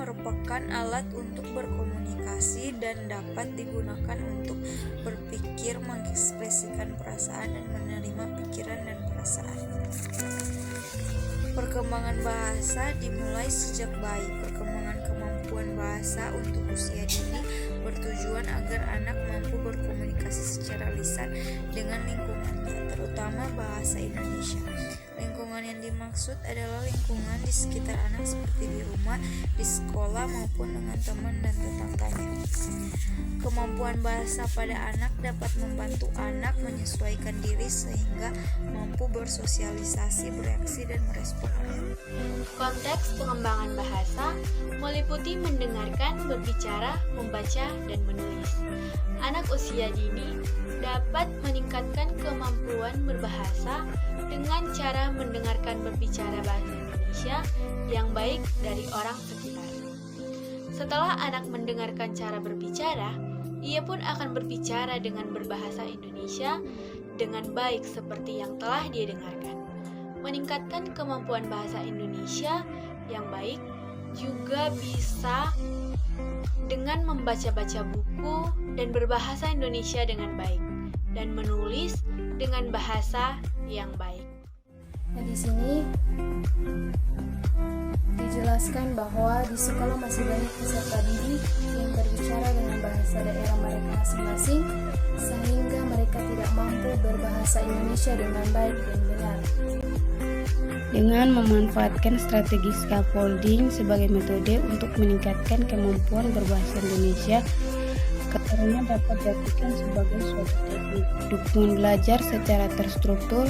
merupakan alat untuk berkomunikasi dan dapat digunakan untuk berpikir, mengekspresikan perasaan, dan menerima pikiran dan perasaan. Perkembangan bahasa dimulai sejak bayi. Perkembangan kemampuan bahasa untuk usia dini bertujuan agar anak mampu berkomunikasi secara lisan dengan lingkungannya, terutama bahasa Indonesia. Lingkungan yang dimaksud adalah lingkungan di sekitar anak seperti di rumah, di sekolah, maupun dengan teman dan tetangganya. Kemampuan bahasa pada anak dapat membantu anak menyesuaikan diri sehingga mampu bersosialisasi, bereaksi, dan merespon orang. Konteks pengembangan bahasa meliputi mendengarkan, berbicara, membaca, dan menulis. Anak usia dini dapat meningkatkan kemampuan berbahasa dengan cara mendengarkan berbicara bahasa Indonesia yang baik dari orang sekitar. Setelah anak mendengarkan cara berbicara, ia pun akan berbicara dengan berbahasa Indonesia dengan baik seperti yang telah dia dengarkan. Meningkatkan kemampuan bahasa Indonesia yang baik juga bisa dengan membaca-baca buku dan berbahasa Indonesia dengan baik dan menulis dengan bahasa yang baik. Nah, di sini dijelaskan bahwa di sekolah masih banyak peserta didik yang berbicara dengan bahasa daerah mereka masing-masing sehingga mereka tidak mampu berbahasa Indonesia dengan baik dan benar. Dengan memanfaatkan strategi scaffolding sebagai metode untuk meningkatkan kemampuan berbahasa Indonesia, keterangan dapat diartikan sebagai suatu teknik dukungan belajar secara terstruktur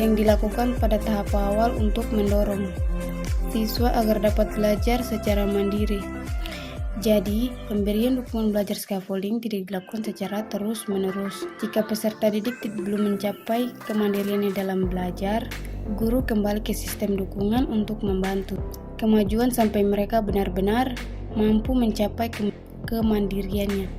yang dilakukan pada tahap awal untuk mendorong siswa agar dapat belajar secara mandiri. Jadi, pemberian dukungan belajar scaffolding tidak dilakukan secara terus-menerus. Jika peserta didik belum mencapai kemandiriannya dalam belajar, guru kembali ke sistem dukungan untuk membantu kemajuan sampai mereka benar-benar mampu mencapai kemandiriannya.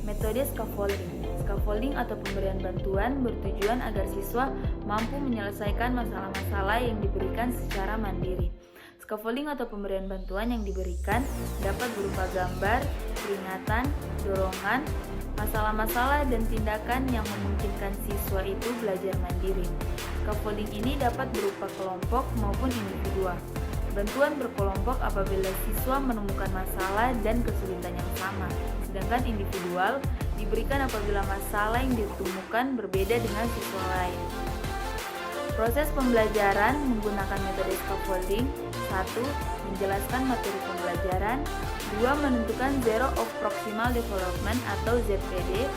Metode scaffolding. Scaffolding atau pemberian bantuan bertujuan agar siswa mampu menyelesaikan masalah-masalah yang diberikan secara mandiri. Scaffolding atau pemberian bantuan yang diberikan dapat berupa gambar, peringatan, dorongan, masalah-masalah dan tindakan yang memungkinkan siswa itu belajar mandiri. Scaffolding ini dapat berupa kelompok maupun individual. Bantuan berkelompok apabila siswa menemukan masalah dan kesulitan yang sama, sedangkan individual diberikan apabila masalah yang ditemukan berbeda dengan siswa lain. Proses pembelajaran menggunakan metode scaffolding: 1. Menjelaskan materi pembelajaran. 2. Menentukan Zero of Proximal Development atau ZPD.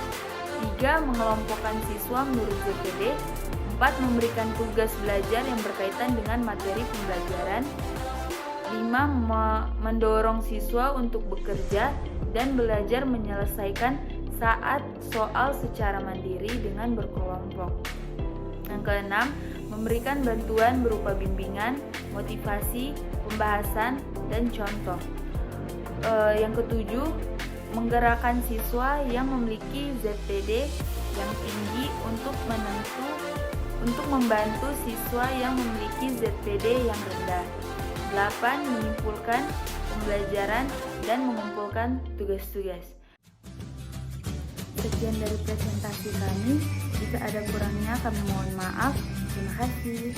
3. Mengelompokkan siswa menurut ZPD. 4. Memberikan tugas belajar yang berkaitan dengan materi pembelajaran. 5. Mendorong siswa untuk bekerja dan belajar menyelesaikan saat soal secara mandiri dengan berkelompok. Yang keenam, memberikan bantuan berupa bimbingan, motivasi, pembahasan, dan contoh. Yang ketujuh, menggerakkan siswa yang memiliki ZPD yang tinggi untuk membantu siswa yang memiliki ZPD yang rendah. 8. Menyimpulkan pembelajaran dan mengumpulkan tugas-tugas. Sekian dari presentasi kami. Jika ada kurangnya kami mohon maaf. Terima kasih.